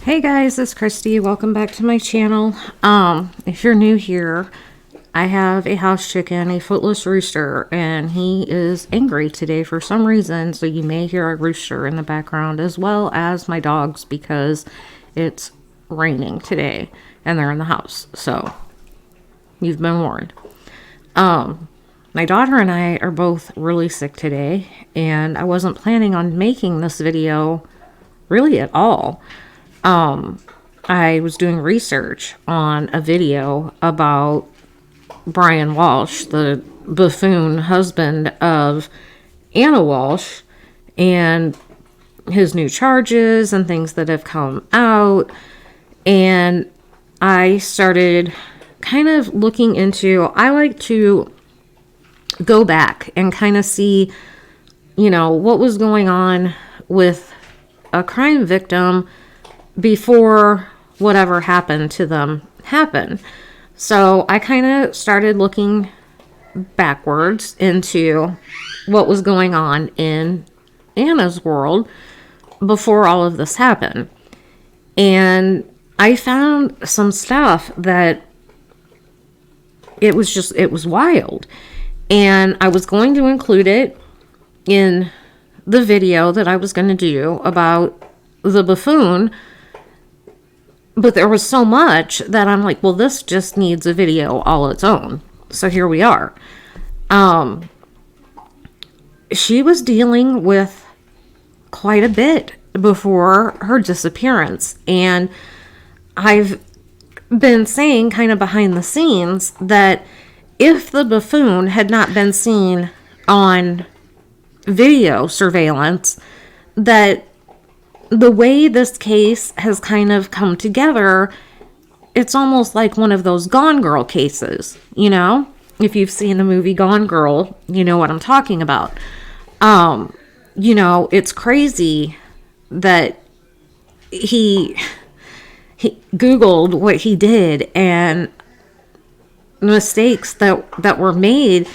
Hey guys, it's Christy. Welcome back to my channel. If you're new here, I have a house chicken, a footless rooster, and he is angry today for some reason, so you may hear a rooster in the background as well as my dogs because it's raining today and they're in the house, so you've been warned. My daughter and I are both really sick today, and I wasn't planning on making this video really at all. I was doing research on a video about Brian Walshe, the buffoon husband of Anna Walshe, and his new charges and things that have come out. And I started kind of looking into, I like to go back and kind of see, what was going on with a crime victim before whatever happened to them happened. So I kind of started looking backwards into what was going on in Anna's world before all of this happened. And I found some stuff that it was wild. And I was going to include it in the video that I was going to do about the buffoon. But there was so much that I'm like, well, this just needs a video all its own. So here we are. She was dealing with quite a bit before her disappearance. And I've been saying kind of behind the scenes that if the buffoon had not been seen on video surveillance, that the way this case has kind of come together, it's almost like one of those Gone Girl cases, If you've seen the movie Gone Girl, you know what I'm talking about. It's crazy that he Googled what he did and mistakes that were made.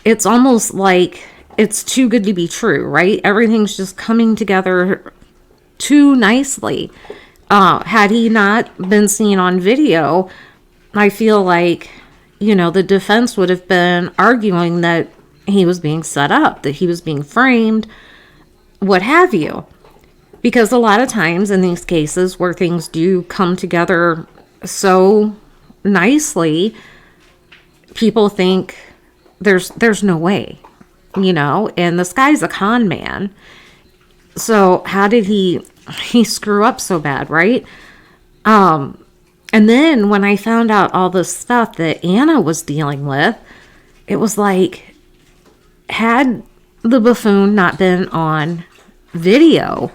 It's almost like it's too good to be true, right? Everything's just coming together too nicely. Had he not been seen on video, I feel like, the defense would have been arguing that he was being set up, that he was being framed, what have you. Because a lot of times in these cases where things do come together so nicely, people think there's no way, and this guy's a con man. So how did he screw up so bad, right? And then when I found out all the stuff that Anna was dealing with, it was like, had the buffoon not been on video,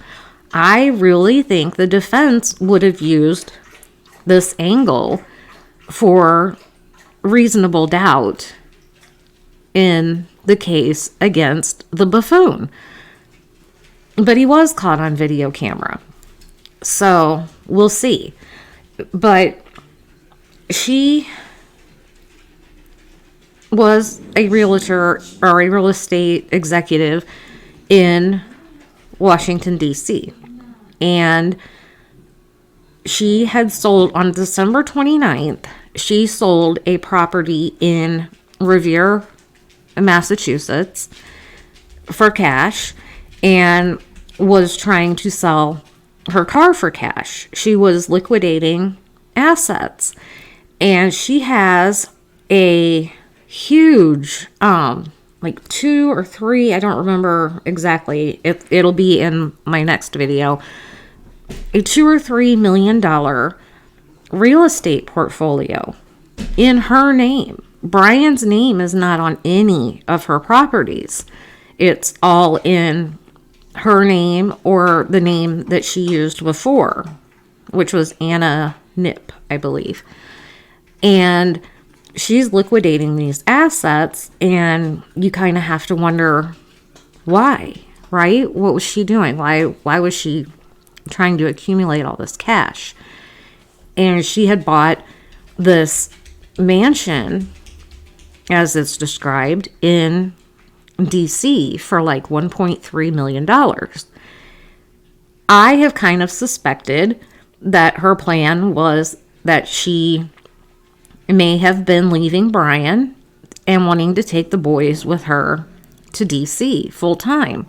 I really think the defense would have used this angle for reasonable doubt in the case against the buffoon. But he was caught on video camera. So we'll see. But she was a realtor or a real estate executive in Washington, D.C. And she had sold on December 29th, she sold a property in Revere, Massachusetts for cash, and was trying to sell her car for cash. She was liquidating assets, and she has a huge, like 2 or 3, I don't remember exactly. It'll be in my next video. A $2 or $3 million real estate portfolio in her name. Brian's name is not on any of her properties. It's all in her name or the name that she used before, which was Anna Nip, I believe. And she's liquidating these assets, and you kind of have to wonder why, right? What was she doing? Why was she trying to accumulate all this cash? And she had bought this mansion, as it's described, in DC for like $1.3 million. I have kind of suspected that her plan was that she may have been leaving Brian and wanting to take the boys with her to DC full time.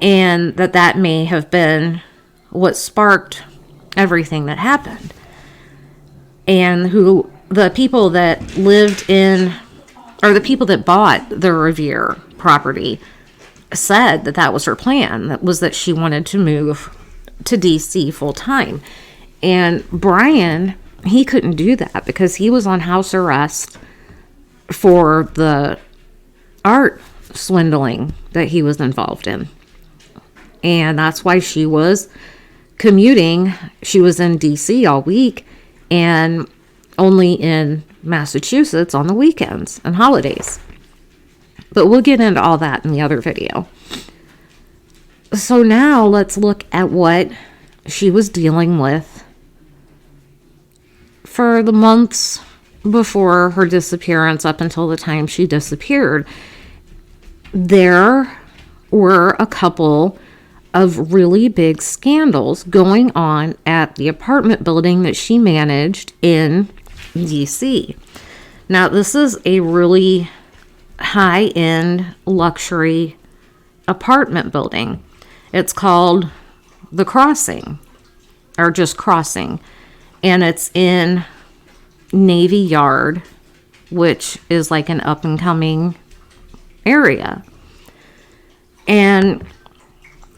And that may have been what sparked everything that happened. And the people that lived in, or the people that bought the Revere property said that was her plan. That was that she wanted to move to DC full time. And Brian, he couldn't do that because he was on house arrest for the art swindling that he was involved in. And that's why she was commuting. She was in DC all week and only in Massachusetts on the weekends and holidays. But we'll get into all that in the other video. So now let's look at what she was dealing with for the months before her disappearance up until the time she disappeared. There were a couple of really big scandals going on at the apartment building that she managed in DC. Now, this is a really high-end luxury apartment building. It's called The Crossing, or just Crossing, and it's in Navy Yard, which is like an up-and-coming area. And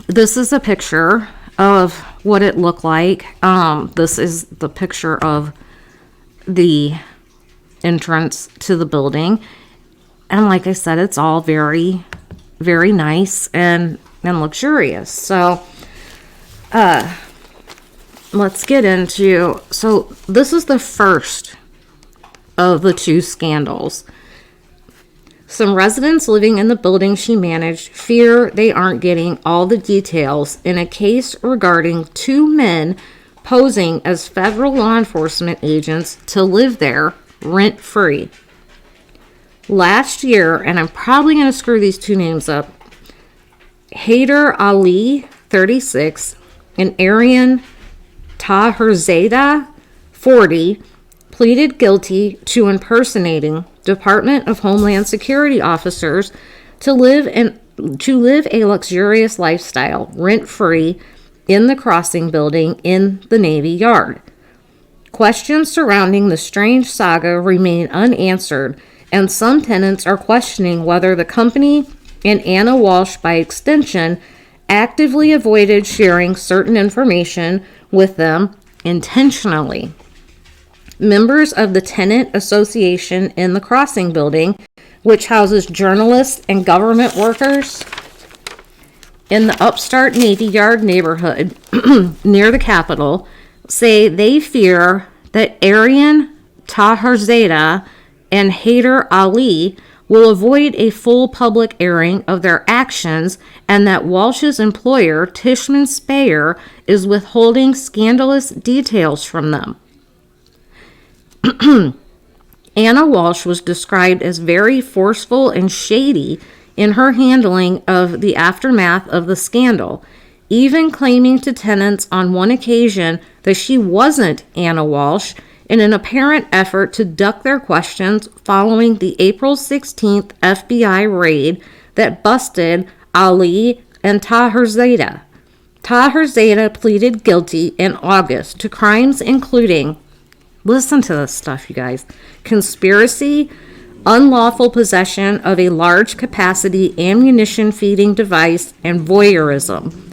this is a picture of what it looked like. This is the picture of the entrance to the building. And like I said, it's all very, very nice and luxurious. So, let's get into, so this is the first of the two scandals. Some residents living in the building she managed fear they aren't getting all the details in a case regarding two men posing as federal law enforcement agents to live there rent-free. Last year, and I'm probably going to screw these two names up, Haider Ali, 36, and Aryan Taherzadeh, 40, pleaded guilty to impersonating Department of Homeland Security officers to live a luxurious lifestyle rent-free in the Crossing building in the Navy Yard. Questions surrounding the strange saga remain unanswered, and some tenants are questioning whether the company and Anna Walshe, by extension, actively avoided sharing certain information with them intentionally. Members of the tenant association in the Crossing building, which houses journalists and government workers in the upstart Navy Yard neighborhood near the Capitol, say they fear that Aryan Taherzadeh and Haider Ali will avoid a full public airing of their actions, and that Walsh's employer, Tishman Speyer, is withholding scandalous details from them. Anna Walshe was described as very forceful and shady in her handling of the aftermath of the scandal, even claiming to tenants on one occasion that she wasn't Anna Walshe in an apparent effort to duck their questions following the April 16th FBI raid that busted Ali and Taherzadeh. Taherzadeh pleaded guilty in August to crimes including, listen to this stuff, you guys, conspiracy, unlawful possession of a large capacity ammunition feeding device, and voyeurism.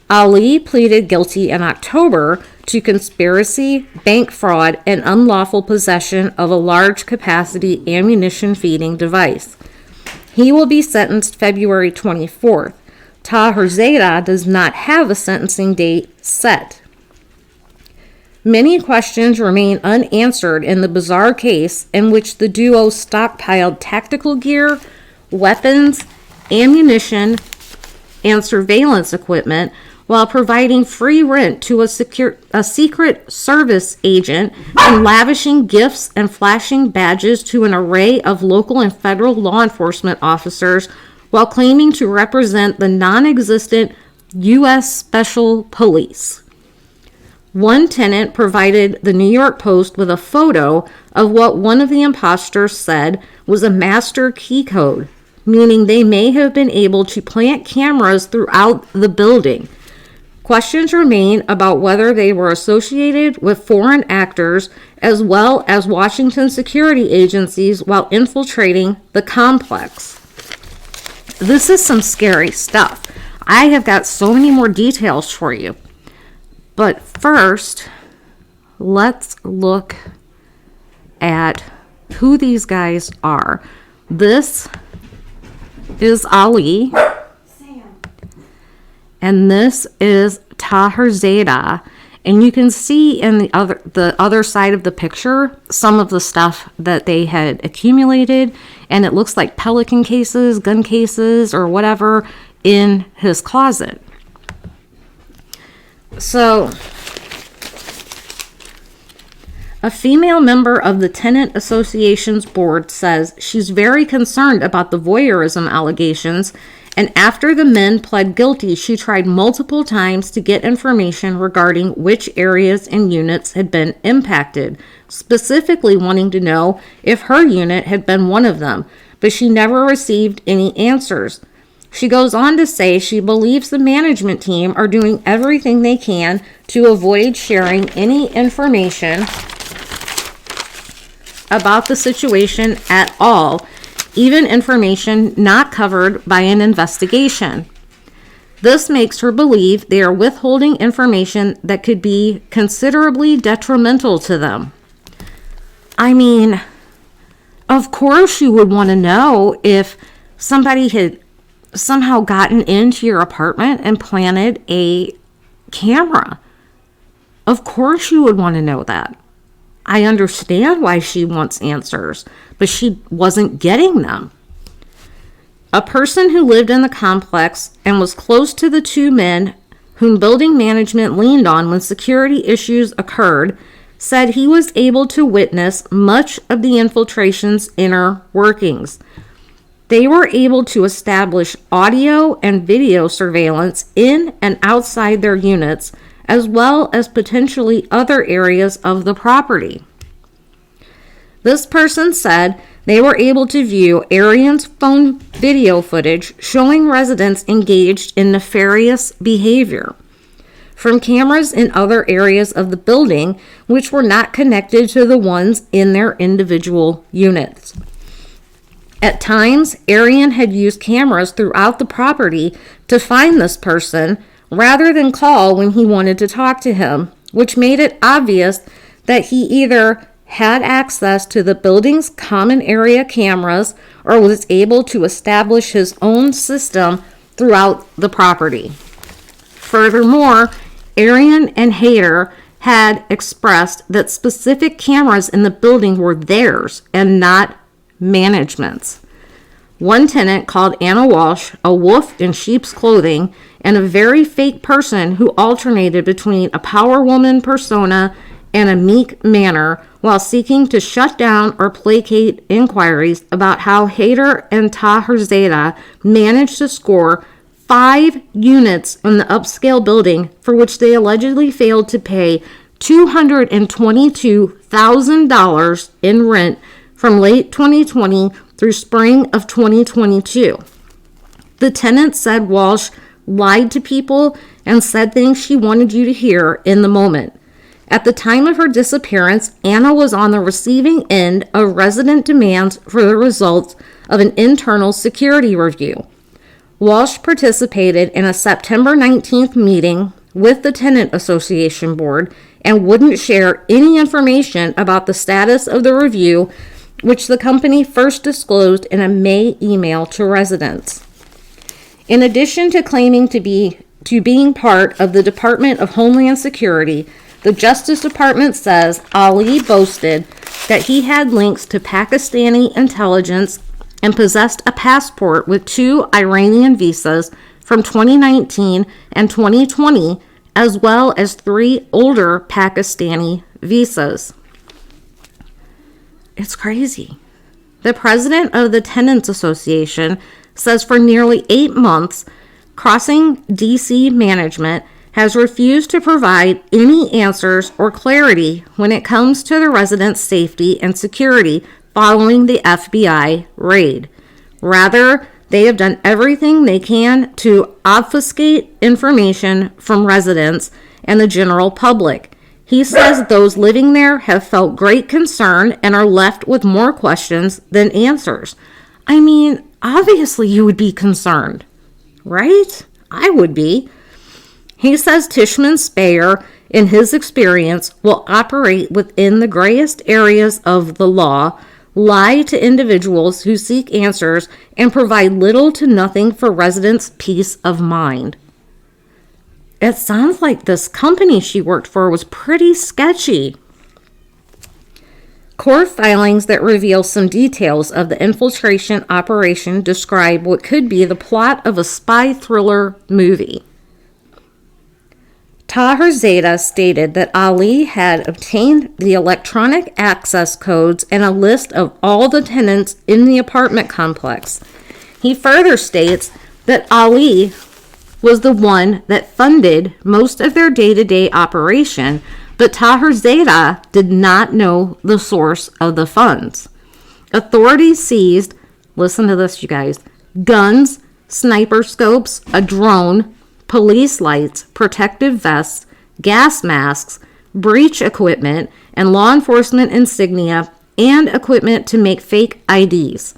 Ali pleaded guilty in October to conspiracy, bank fraud, and unlawful possession of a large capacity ammunition feeding device. He will be sentenced February 24th. Taherzadeh does not have a sentencing date set. Many questions remain unanswered in the bizarre case in which the duo stockpiled tactical gear, weapons, ammunition, and surveillance equipment while providing free rent to a secret service agent and lavishing gifts and flashing badges to an array of local and federal law enforcement officers while claiming to represent the non-existent U.S. Special Police. One tenant provided the New York Post with a photo of what one of the imposters said was a master key code, meaning they may have been able to plant cameras throughout the building. Questions remain about whether they were associated with foreign actors as well as Washington security agencies while infiltrating the complex. This is some scary stuff. I have got so many more details for you. But first, let's look at who these guys are. This is Ali. And this is Taherzada. And you can see in the other side of the picture some of the stuff that they had accumulated. And it looks like pelican cases, gun cases, or whatever in his closet. So, a female member of the Tenant Association's board says she's very concerned about the voyeurism allegations, and after the men pled guilty, she tried multiple times to get information regarding which areas and units had been impacted, specifically wanting to know if her unit had been one of them, but she never received any answers. She goes on to say she believes the management team are doing everything they can to avoid sharing any information about the situation at all, even information not covered by an investigation. This makes her believe they are withholding information that could be considerably detrimental to them. I mean, of course you would want to know if somebody had somehow gotten into your apartment and planted a camera. Of course you would want to know that. I understand why she wants answers, but she wasn't getting them. A person who lived in the complex and was close to the two men whom building management leaned on when security issues occurred said he was able to witness much of the infiltration's inner workings. They were able to establish audio and video surveillance in and outside their units, as well as potentially other areas of the property. This person said they were able to view Arian's phone video footage showing residents engaged in nefarious behavior from cameras in other areas of the building, which were not connected to the ones in their individual units. At times, Arian had used cameras throughout the property to find this person rather than call when he wanted to talk to him, which made it obvious that he either had access to the building's common area cameras or was able to establish his own system throughout the property. Furthermore, Arian and Hayter had expressed that specific cameras in the building were theirs and not management's. One tenant called Anna Walshe a wolf in sheep's clothing and a very fake person who alternated between a power woman persona and a meek manner while seeking to shut down or placate inquiries about how Hayter and Taherzada managed to score 5 units in the upscale building for which they allegedly failed to pay $222,000 in rent from late 2020 through spring of 2022. The tenant said Walshe lied to people and said things she wanted you to hear in the moment. At the time of her disappearance, Anna was on the receiving end of resident demands for the results of an internal security review. Walshe participated in a September 19th meeting with the Tenant Association Board and wouldn't share any information about the status of the review, which the company first disclosed in a May email to residents. In addition to claiming to being part of the Department of Homeland Security, The Justice Department says Ali boasted that he had links to Pakistani intelligence and possessed a passport with 2 Iranian visas from 2019 and 2020, as well as 3 older Pakistani visas. It's crazy. The president of the Tenants Association says for nearly 8 months, Crossing DC management has refused to provide any answers or clarity when it comes to the residents' safety and security following the FBI raid. Rather, they have done everything they can to obfuscate information from residents and the general public. He says those living there have felt great concern and are left with more questions than answers. I mean, obviously you would be concerned, right? I would be. He says Tishman Speyer, in his experience, will operate within the grayest areas of the law, lie to individuals who seek answers, and provide little to nothing for residents' peace of mind. It sounds like this company she worked for was pretty sketchy. Court filings that reveal some details of the infiltration operation describe what could be the plot of a spy thriller movie. Taherzadeh stated that Ali had obtained the electronic access codes and a list of all the tenants in the apartment complex. He further states that Ali was the one that funded most of their day-to-day operation, but Taherzadeh did not know the source of the funds. Authorities seized, listen to this, you guys, guns, sniper scopes, a drone, police lights, protective vests, gas masks, breach equipment, and law enforcement insignia, and equipment to make fake IDs.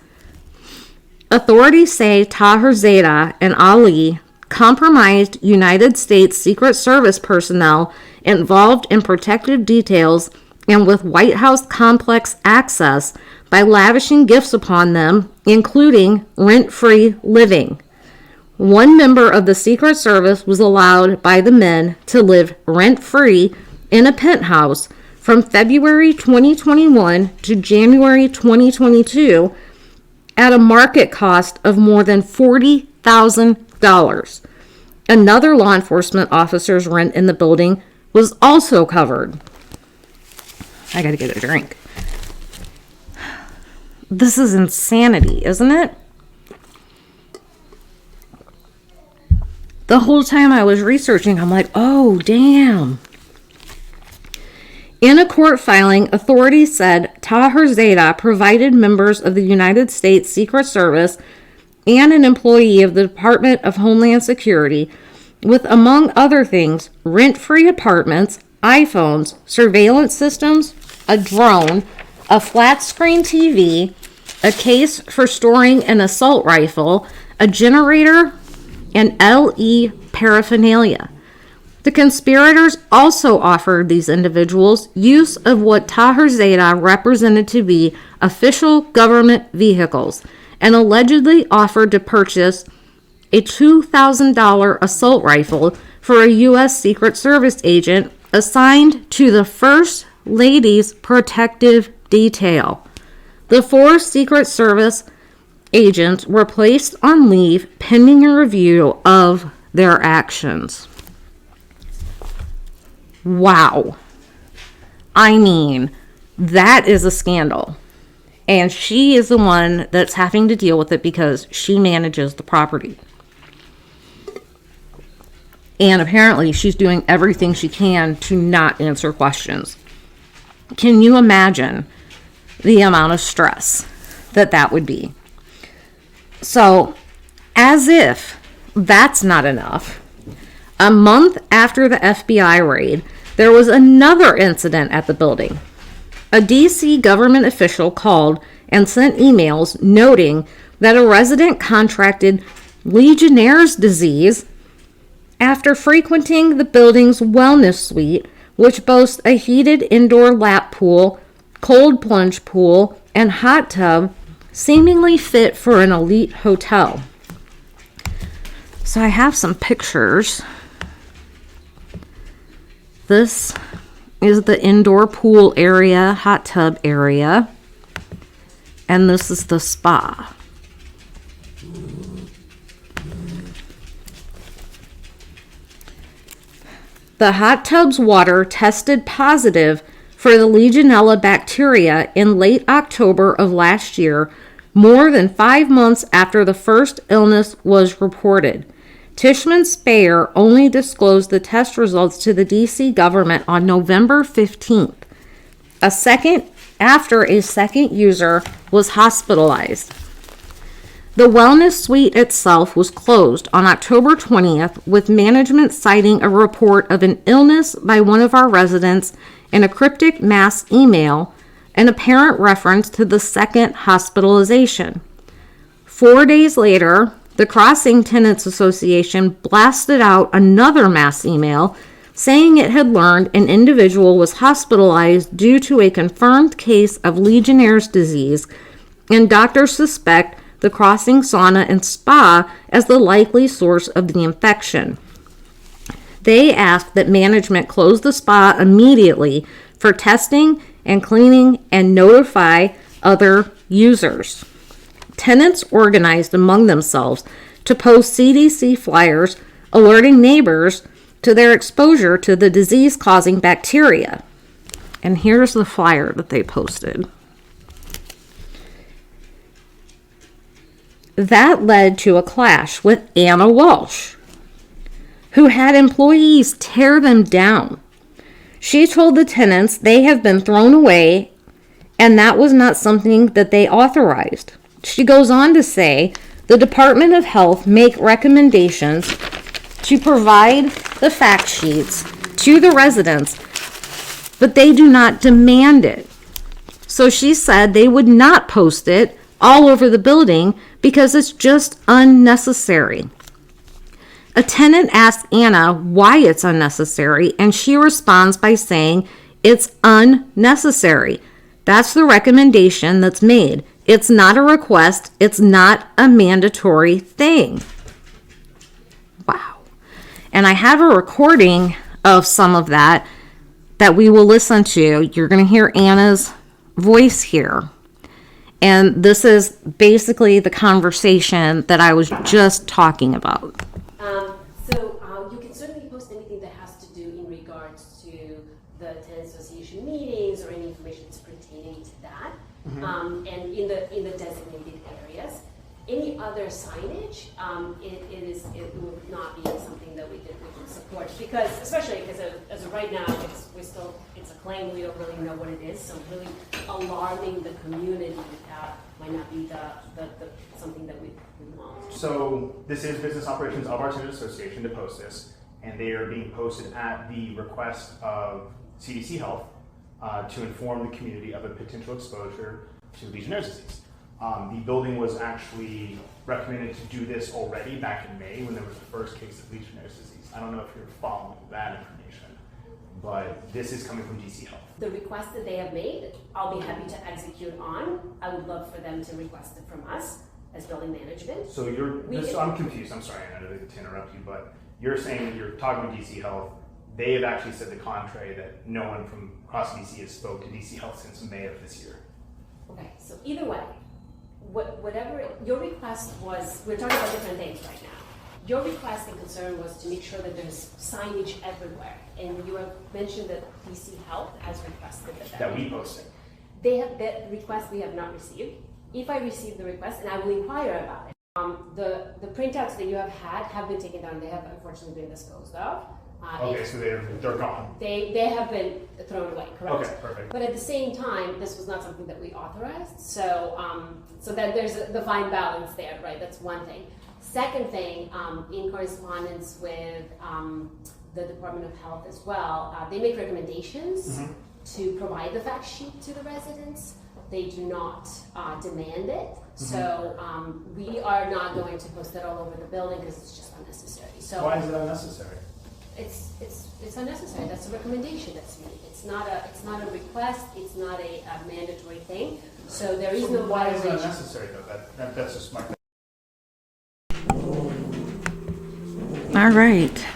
Authorities say Taherzadeh and Ali compromised United States Secret Service personnel involved in protective details and with White House complex access by lavishing gifts upon them, including rent-free living. One member of the Secret Service was allowed by the men to live rent-free in a penthouse from February 2021 to January 2022 at a market cost of more than $40,000. Another law enforcement officer's rent in the building was also covered. I gotta get a drink. This is insanity, isn't it? The whole time I was researching, I'm like, oh, damn. In a court filing, authorities said Taherzadeh provided members of the United States Secret Service and an employee of the Department of Homeland Security with, among other things, rent-free apartments, iPhones, surveillance systems, a drone, a flat-screen TV, a case for storing an assault rifle, a generator, and LE paraphernalia. The conspirators also offered these individuals use of what Taherzadeh represented to be official government vehicles and allegedly offered to purchase a $2,000 assault rifle for a U.S. Secret Service agent assigned to the First Lady's protective detail. The 4 Secret Service agents were placed on leave pending a review of their actions. Wow. I mean, that is a scandal. And she is the one that's having to deal with it because she manages the property. And apparently she's doing everything she can to not answer questions. Can you imagine the amount of stress that would be? So, as if that's not enough, a month after the FBI raid, there was another incident at the building. A DC government official called and sent emails noting that a resident contracted Legionnaire's disease after frequenting the building's wellness suite, which boasts a heated indoor lap pool, cold plunge pool, and hot tub seemingly fit for an elite hotel. So I have some pictures. This is the indoor pool area, hot tub area. And this is the spa. The hot tub's water tested positive for the Legionella bacteria in late October of last year, more than 5 months after the first illness was reported. Tishman Speyer only disclosed the test results to the DC government on November 15th, after a second user was hospitalized. The wellness suite itself was closed on October 20th, with management citing a report of an illness by one of our residents in a cryptic mass email, an apparent reference to the second hospitalization. 4 days later, the Crossing Tenants Association blasted out another mass email saying it had learned an individual was hospitalized due to a confirmed case of Legionnaire's disease, and doctors suspect the Crossing Sauna and Spa as the likely source of the infection. They asked that management close the spa immediately for testing and cleaning and notify other users. Tenants organized among themselves to post CDC flyers alerting neighbors to their exposure to the disease-causing bacteria. And here's the flyer that they posted. That led to a clash with Anna Walshe, who had employees tear them down. She told the tenants they have been thrown away, and that was not something that they authorized. She goes on to say the Department of Health make recommendations to provide the fact sheets to the residents, but they do not demand it. So she said they would not post it all over the building because it's just unnecessary. A tenant asks Anna why it's unnecessary, and she responds by saying it's unnecessary. That's the recommendation that's made. It's not a request. It's not a mandatory thing. Wow. And I have a recording of some of that we will listen to. You're going to hear Anna's voice here. And this is basically the conversation that I was just talking about. You can certainly post anything that has to do in regards to the tenant association meetings or any information that's pertaining to that, and in the designated areas. Any other signage, it would not be something that we would support, because especially because as of right now it's a claim, we don't really know what it is, so really alarming the community might not be the something that we want. So this is business operations of our tenant association to post this, and they are being posted at the request of CDC Health to inform the community of a potential exposure to Legionnaire's disease. The building was actually recommended to do this already back in May when there was the first case of Legionnaire's disease. I don't know if you're following that information, but this is coming from DC Health. The request that they have made, I'll be happy to execute on. I would love for them to request it from us as building management. So I'm confused. I'm sorry, Anna, to interrupt you, but you're saying that you're talking with DC Health. They have actually said the contrary, that no one from across DC has spoke to DC Health since May of this year. Okay, so either way, whatever your request was, we're talking about different things right now. Your request and concern was to make sure that there's signage everywhere, and you have mentioned that DC Health has requested that we posted. They have that request we have not received. If I receive the request, and I will inquire about it. The printouts that you have had have been taken down. They have unfortunately been disposed of. Okay, so they're gone. They have been thrown away, correct? Okay, perfect. But at the same time, this was not something that we authorized, so that there's the fine balance there, right? That's one thing. Second thing, in correspondence with the Department of Health as well, they make recommendations to provide the fact sheet to the residents. They do not demand it, so we are not going to post it all over the building because it's just unnecessary. So why is it unnecessary? It's unnecessary. That's a recommendation that's made. It's not a request. It's not a mandatory thing. So there is no why violation. Is it unnecessary though? That's just my. All right.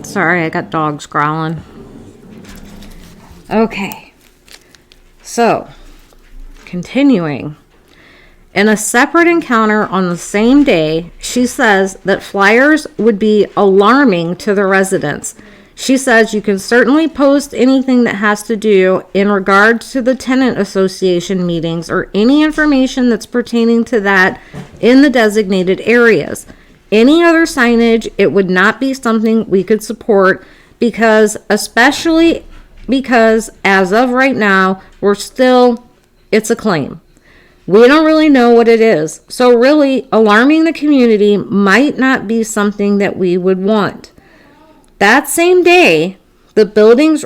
Sorry, I got dogs growling. Okay. So, continuing. In a separate encounter on the same day, she says that flyers would be alarming to the residents. She says you can certainly post anything that has to do in regards to the tenant association meetings or any information that's pertaining to that in the designated areas. Any other signage, it would not be something we could support especially because as of right now, it's a claim. We don't really know what it is. So really, alarming the community might not be something that we would want. That same day, the building's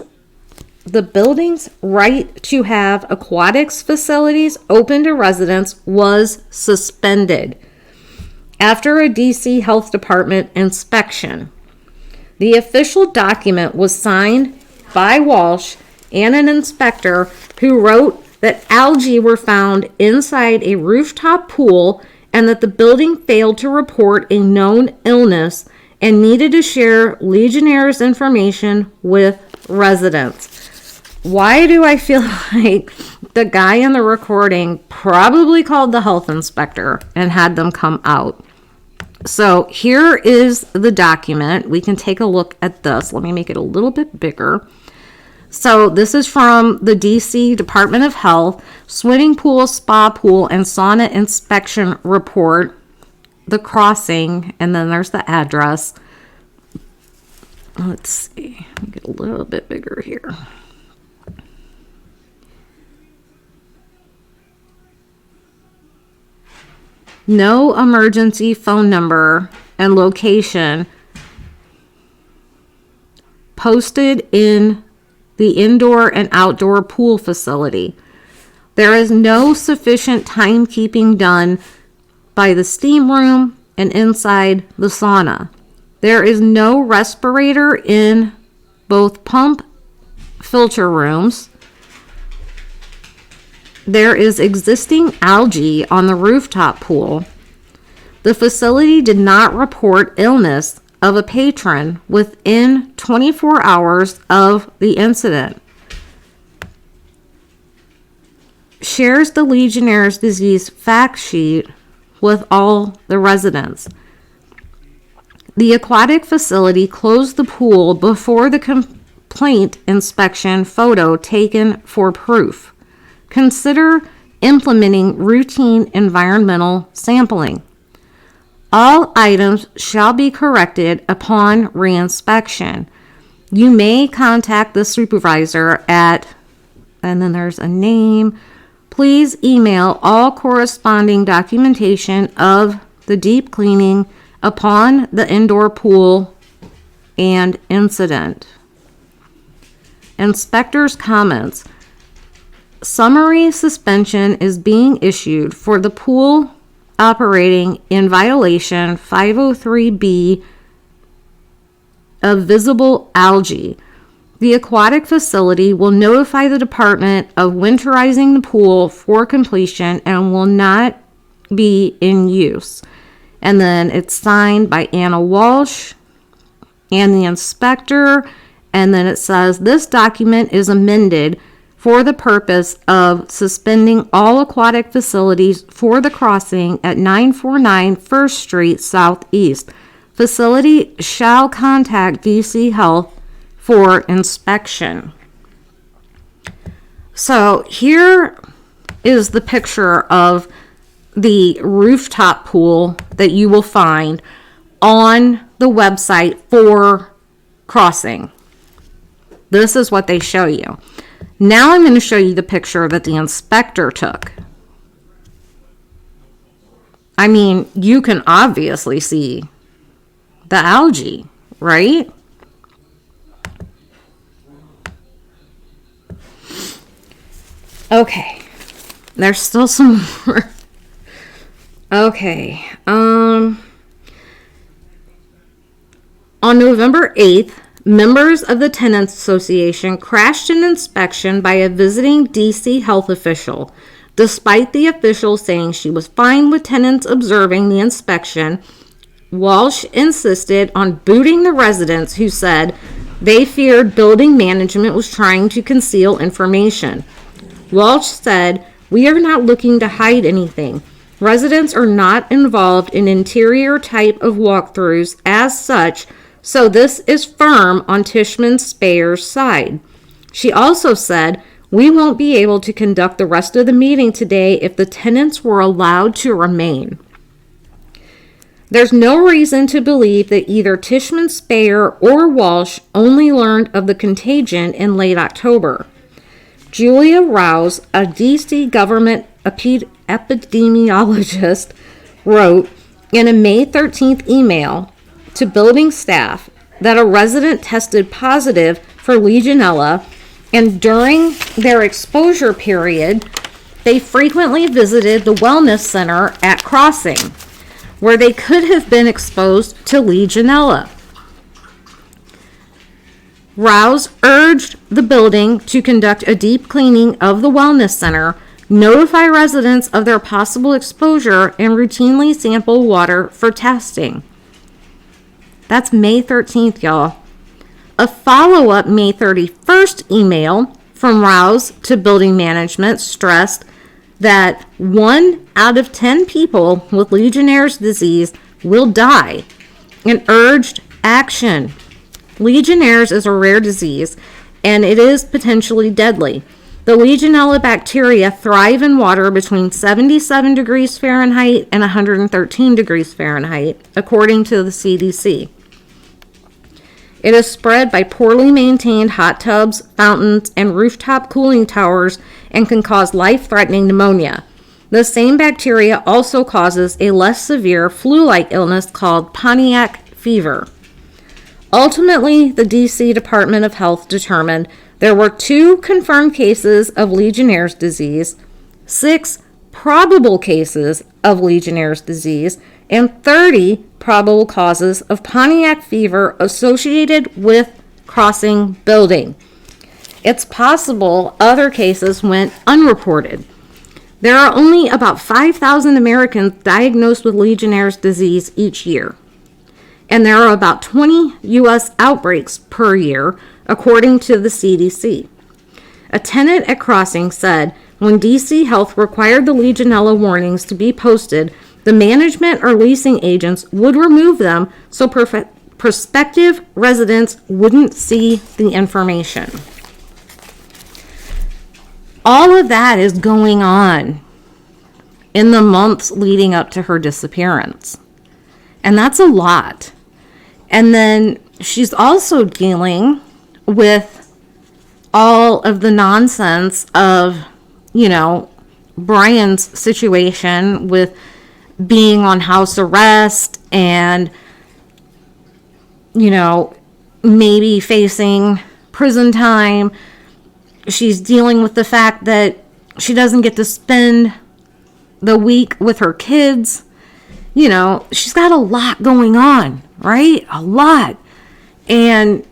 right to have aquatics facilities open to residents was suspended after a DC Health Department inspection. The official document was signed by Walshe and an inspector who wrote that algae were found inside a rooftop pool and that the building failed to report a known illness and needed to share Legionnaire's information with residents. Why do I feel like the guy in the recording probably called the health inspector and had them come out? So here is the document. We can take a look at this. Let me make it a little bit bigger. So this is from the DC Department of Health Swimming Pool, Spa Pool, and Sauna Inspection Report, the crossing, and then there's the address. Let's see. Let me get a little bit bigger here. No emergency phone number and location posted in the indoor and outdoor pool facility. There is no sufficient timekeeping done by the steam room and inside the sauna. There is no respirator in both pump filter rooms. There is existing algae on the rooftop pool. The facility did not report illness of a patron within 24 hours of the incident. Shares the Legionnaire's disease fact sheet with all the residents. The aquatic facility closed the pool before the complaint inspection photo taken for proof. Consider implementing routine environmental sampling. All items shall be corrected upon reinspection. You may contact the supervisor at, and then there's a name. Please email all corresponding documentation of the deep cleaning upon the indoor pool and incident. Inspector's comments. Summary suspension is being issued for the pool operating in violation 503B of visible algae. The aquatic facility will notify the department of winterizing the pool for completion and will not be in use. And then it's signed by Anna Walshe and the inspector. And then it says this document is amended for the purpose of suspending all aquatic facilities for the crossing at 949 First Street Southeast. Facility shall contact DC Health for inspection. So here is the picture of the rooftop pool that you will find on the website for crossing. This is what they show you. Now I'm going to show you the picture that the inspector took. I mean, you can obviously see the algae, right? Okay. There's still some more. Okay. On November 8th, members of the Tenants Association crashed an inspection by a visiting DC health official. Despite the official saying she was fine with tenants observing the inspection, Walshe insisted on booting the residents who said they feared building management was trying to conceal information. Walshe said, "We are not looking to hide anything. Residents are not involved in interior type of walkthroughs as such, so this is firm on Tishman Speyer's side." She also said, "We won't be able to conduct the rest of the meeting today if the tenants were allowed to remain." There's no reason to believe that either Tishman Speyer or Walshe only learned of the contagion in late October. Julia Rouse, a DC government epidemiologist, wrote in a May 13th email to building staff that a resident tested positive for Legionella, and during their exposure period, they frequently visited the wellness center at Crossing, where they could have been exposed to Legionella. Rouse urged the building to conduct a deep cleaning of the wellness center, notify residents of their possible exposure, and routinely sample water for testing. That's May 13th, y'all. A follow-up May 31st email from Rouse to building management stressed that 1 out of 10 people with Legionnaire's disease will die and urged action. Legionnaire's is a rare disease and it is potentially deadly. The Legionella bacteria thrive in water between 77 degrees Fahrenheit and 113 degrees Fahrenheit, according to the CDC. It is spread by poorly maintained hot tubs, fountains, and rooftop cooling towers and can cause life-threatening pneumonia. The same bacteria also causes a less severe flu-like illness called Pontiac fever. Ultimately, the DC Department of Health determined there were 2 confirmed cases of Legionnaire's disease, 6 probable cases of Legionnaire's disease, and 30 probable causes of Pontiac fever associated with Crossing building. It's possible other cases went unreported. There are only about 5,000 Americans diagnosed with Legionnaire's disease each year, and there are about 20 U.S. outbreaks per year, according to the CDC. A tenant at Crossing said when DC Health required the Legionella warnings to be posted, the management or leasing agents would remove them so prospective residents wouldn't see the information. All of that is going on in the months leading up to her disappearance. And that's a lot. And then she's also dealing with all of the nonsense of, Brian's situation with being on house arrest and, maybe facing prison time. She's dealing with the fact that she doesn't get to spend the week with her kids. She's got a lot going on, right? A lot. And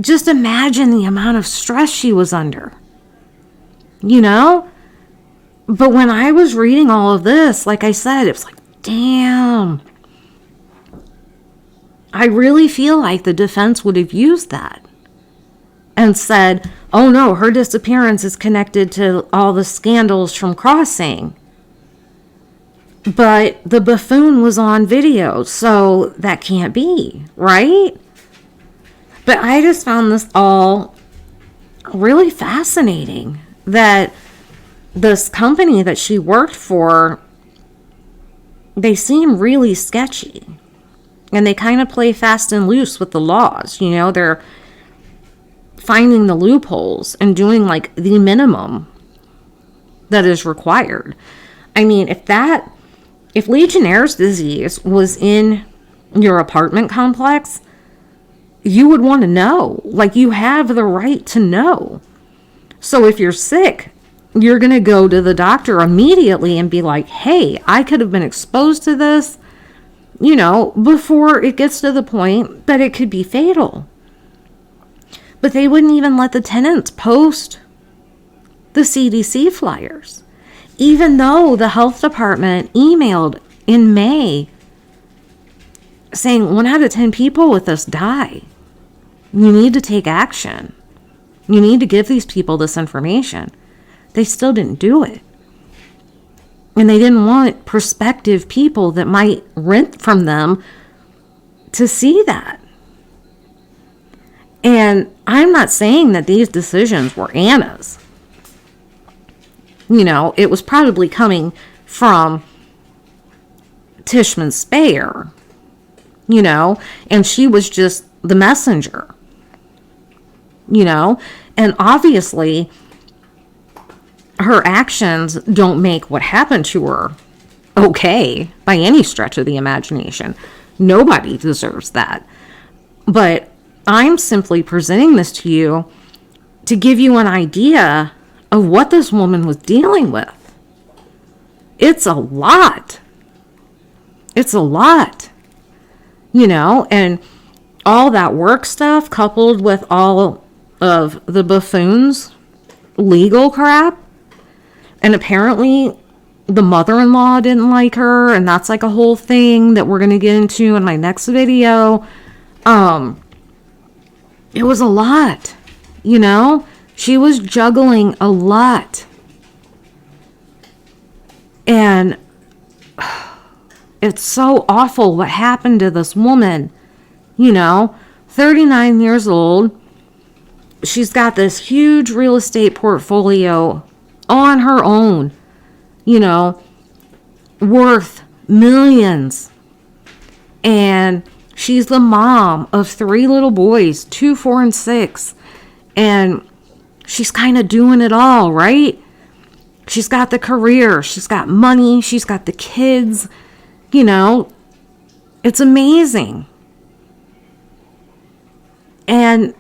just imagine the amount of stress she was under, But when I was reading all of this, like I said, it was like, damn. I really feel like the defense would have used that and said, oh no, her disappearance is connected to all the scandals from Crossing. But the buffoon was on video, so that can't be, right? But I just found this all really fascinating, that this company that she worked for, they seem really sketchy. And they kind of play fast and loose with the laws. They're finding the loopholes and doing like the minimum that is required. I mean, if Legionnaire's disease was in your apartment complex, you would want to know. Like, you have the right to know. So if you're sick, you're going to go to the doctor immediately and be like, hey, I could have been exposed to this, before it gets to the point that it could be fatal. But they wouldn't even let the tenants post the CDC flyers, even though the health department emailed in May saying 1 out of 10 people with this die. You need to take action. You need to give these people this information. They still didn't do it. And they didn't want prospective people that might rent from them to see that. And I'm not saying that these decisions were Anna's. You know, it was probably coming from Tishman Speyer, you know, and she was just the messenger, you know, and obviously her actions don't make what happened to her okay by any stretch of the imagination. Nobody deserves that. But I'm simply presenting this to you to give you an idea of what this woman was dealing with. It's a lot. It's a lot. You know, and all that work stuff coupled with all of the buffoon's legal crap. And apparently the mother-in-law didn't like her, and that's like a whole thing that we're going to get into in my next video. It was a lot, you know? She was juggling a lot. And it's so awful what happened to this woman, you know? 39 years old. She's got this huge real estate portfolio on her own, you know, worth millions. And she's the mom of 3 little boys, 2, 4, and 6. And she's kind of doing it all, right? She's got the career, she's got money, she's got the kids, you know. It's amazing. And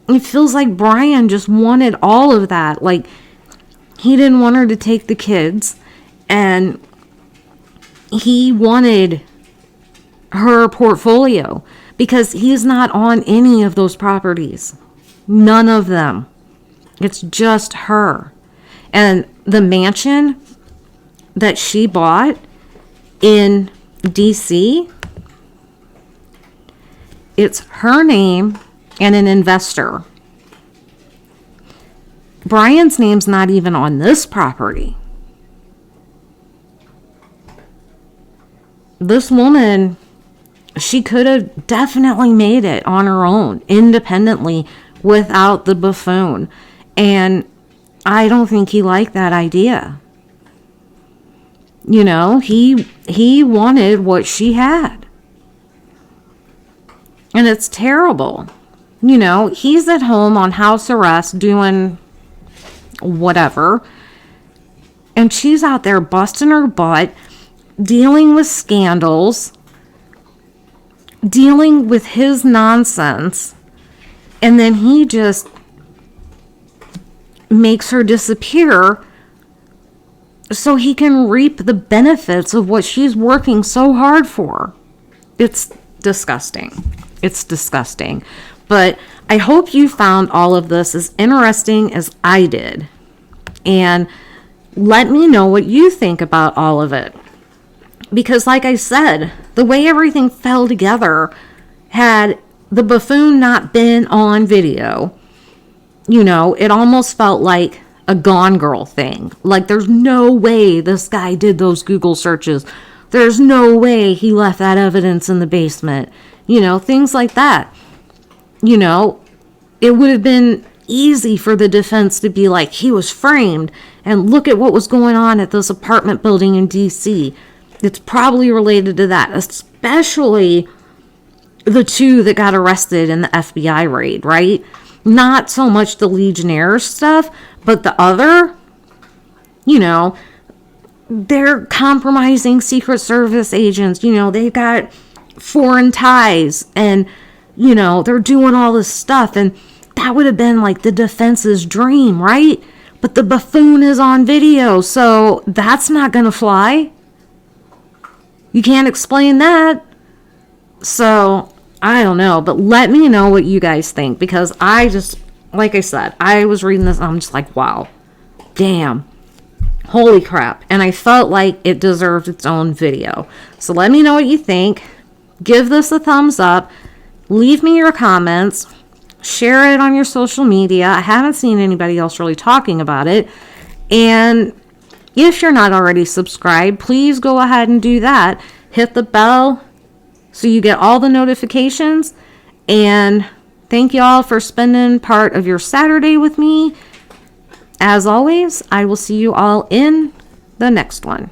it feels like Brian just wanted all of that. Like, he didn't want her to take the kids, and he wanted her portfolio because he's not on any of those properties. None of them. It's just her. And the mansion that she bought in DC, it's her name and an investor. Brian's name's not even on this property. This woman, she could have definitely made it on her own, independently, without the buffoon. And I don't think he liked that idea. You know, he wanted what she had. And it's terrible. You know, he's at home on house arrest doing whatever. And she's out there busting her butt, dealing with scandals, dealing with his nonsense. And then he just makes her disappear so he can reap the benefits of what she's working so hard for. It's disgusting. It's disgusting. But I hope you found all of this as interesting as I did. And let me know what you think about all of it. Because like I said, the way everything fell together, had the buffoon not been on video, you know, it almost felt like a Gone Girl thing. Like, there's no way this guy did those Google searches. There's no way he left that evidence in the basement. You know, things like that. You know, it would have been easy for the defense to be like, he was framed, and look at what was going on at this apartment building in DC. It's probably related to that, especially the 2 that got arrested in the FBI raid, right? Not so much the Legionnaires stuff, but the other, you know, they're compromising Secret Service agents. You know, they've got foreign ties, and, you know, they're doing all this stuff, and that would have been like the defense's dream, right? But the buffoon is on video, so that's not going to fly. You can't explain that. So, I don't know, but let me know what you guys think, because I just, like I said, I was reading this and I'm just like, wow, damn, holy crap. And I felt like it deserved its own video. So let me know what you think. give this a thumbs up. Leave me your comments. Share it on your social media. I haven't seen anybody else really talking about it. And if you're not already subscribed, please go ahead and do that. Hit the bell so you get all the notifications. And thank you all for spending part of your Saturday with me. As always, I will see you all in the next one.